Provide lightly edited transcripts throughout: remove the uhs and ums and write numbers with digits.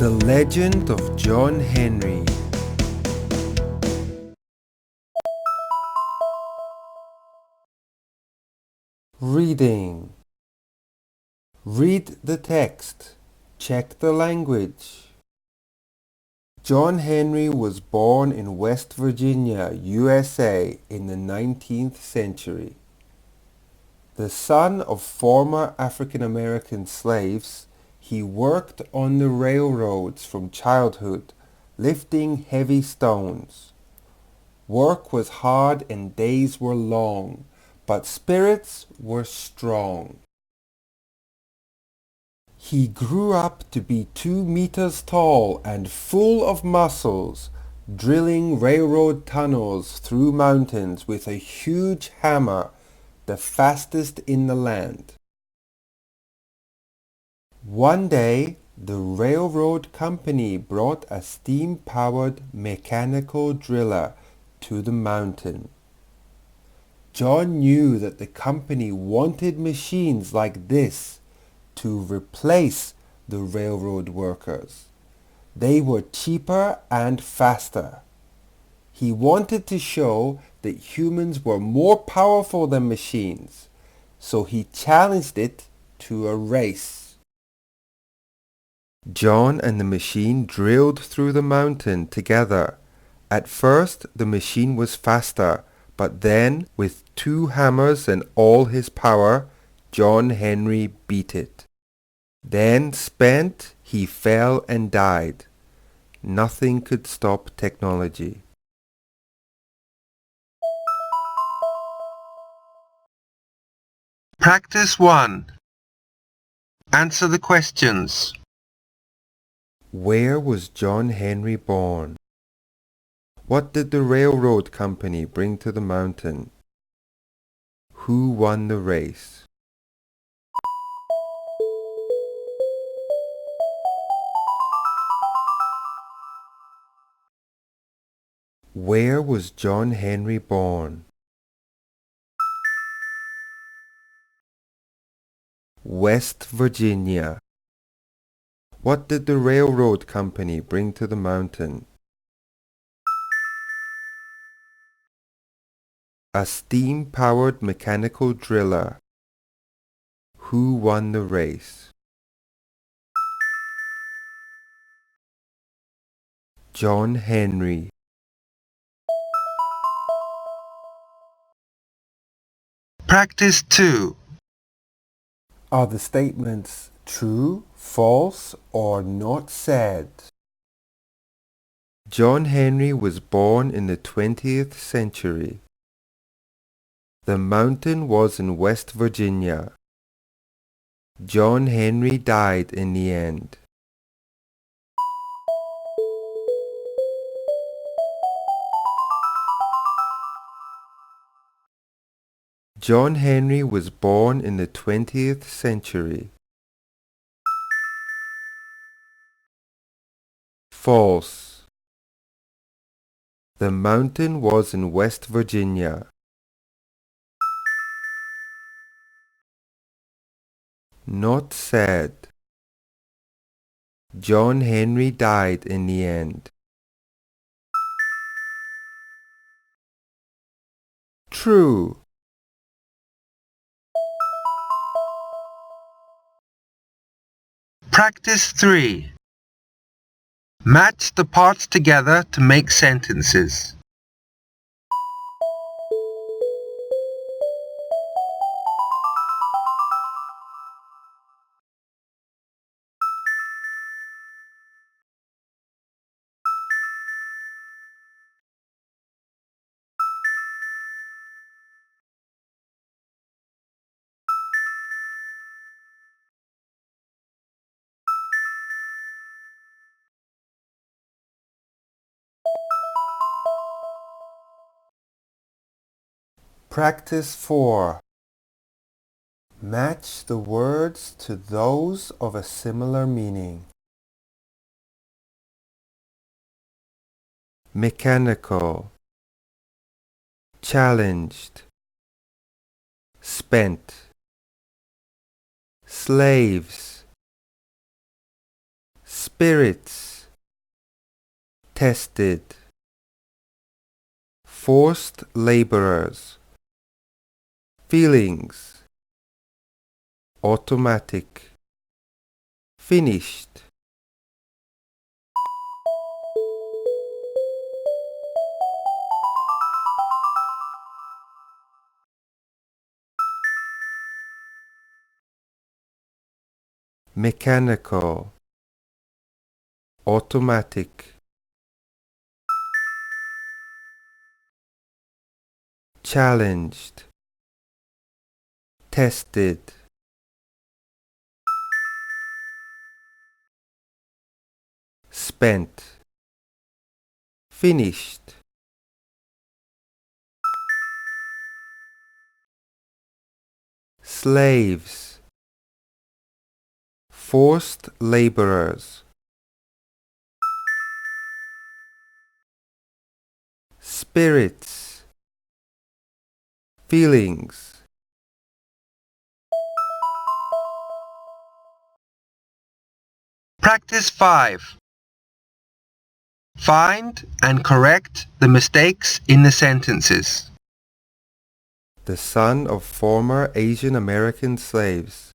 The Legend of John Henry. Reading. Read the text. Check the language. John Henry was born in West Virginia, USA in the 19th century. The son of former African American slaves, he worked on the railroads from childhood, lifting heavy stones. Work was hard and days were long, but spirits were strong. He grew up to be 2 meters tall and full of muscles, drilling railroad tunnels through mountains with a huge hammer, the fastest in the land. One day, the railroad company brought a steam-powered mechanical driller to the mountain. John knew that the company wanted machines like this to replace the railroad workers. They were cheaper and faster. He wanted to show that humans were more powerful than machines, so he challenged it to a race. John and the machine drilled through the mountain together. At first, the machine was faster, but then, with 2 hammers and all his power, John Henry beat it. Then, spent, he fell and died. Nothing could stop technology. Practice 1. Answer the questions. Where was John Henry born? What did the railroad company bring to the mountain? Who won the race? Where was John Henry born? West Virginia. What did the railroad company bring to the mountain? A steam-powered mechanical driller. Who won the race? John Henry. Practice 2. Are the statements true, false, or not said? John Henry was born in the 20th century. The mountain was in West Virginia. John Henry died in the end. John Henry was born in the 20th century. False. The mountain was in West Virginia. Not said. John Henry died in the end. True. Practice 3. Match the parts together to make sentences. Practice 4. Match the words to those of a similar meaning. Mechanical. Challenged. Spent. Slaves. spirits, tested, forced laborers, feelings, automatic, finished, mechanical, automatic, challenged, tested, spent, finished, slaves, forced laborers, spirits, feelings. Practice 5. Find and correct the mistakes in the sentences. The son of former Asian American slaves.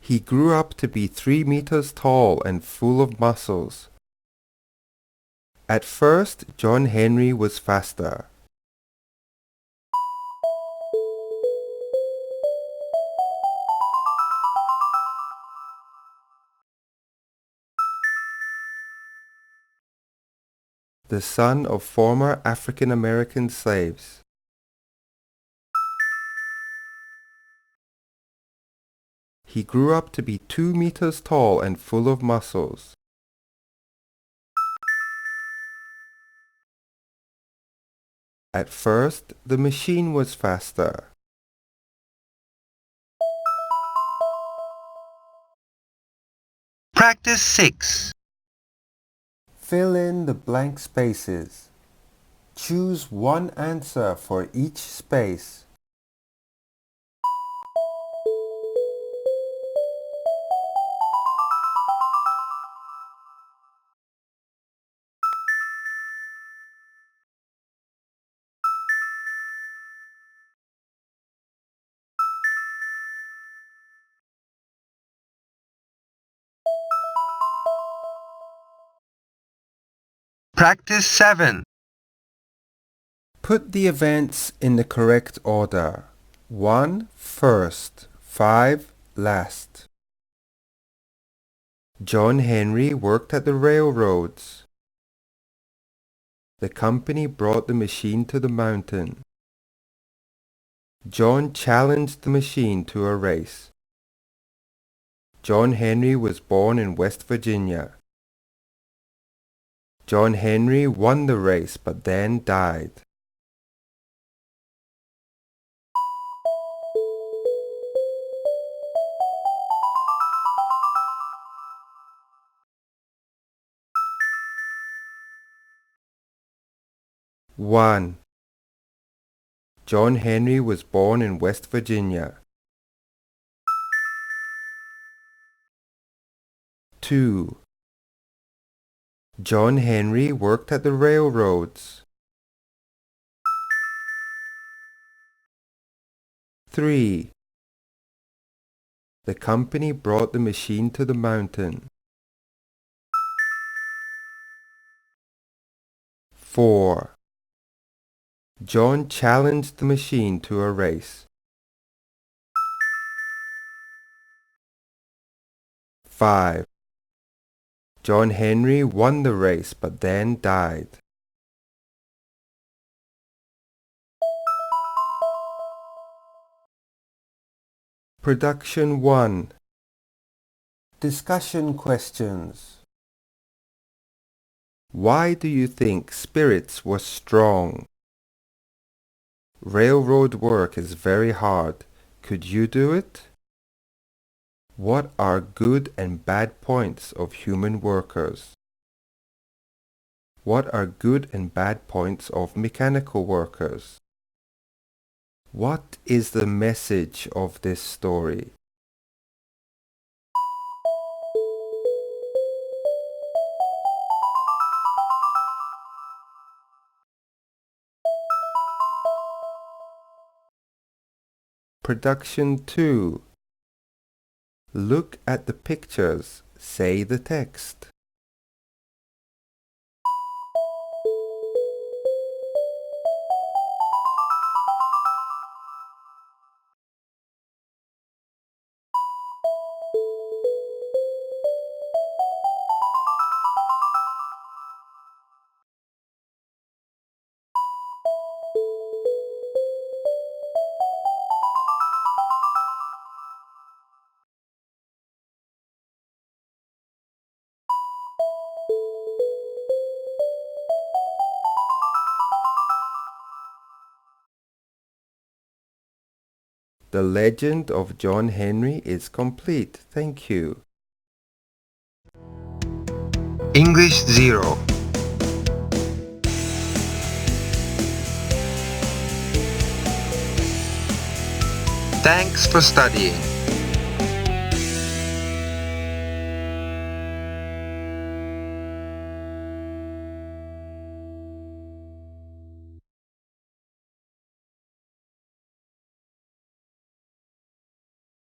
He grew up to be 3 meters tall and full of muscles. At first, John Henry was faster. The son of former African American slaves. He grew up to be 2 meters tall and full of muscles. At first, the machine was faster. Practice 6. Fill in the blank spaces. Choose one answer for each space. Practice 7. Put the events in the correct order. 1 first, 5 last. John Henry worked at the railroads. The company brought the machine to the mountain. John challenged the machine to a race. John Henry was born in West Virginia. John Henry won the race but then died. One. John Henry was born in West Virginia. 2. John Henry worked at the railroads. 3. The company brought the machine to the mountain. 4. John challenged the machine to a race. 5. John Henry won the race but then died. Production 1. Discussion questions. Why do you think spirits were strong? Railroad work is very hard. Could you do it? What are good and bad points of human workers? What are good and bad points of mechanical workers? What is the message of this story? Production 2. Look at the pictures. Say the text. The legend of John Henry is complete. Thank you. English 0. Thanks for studying.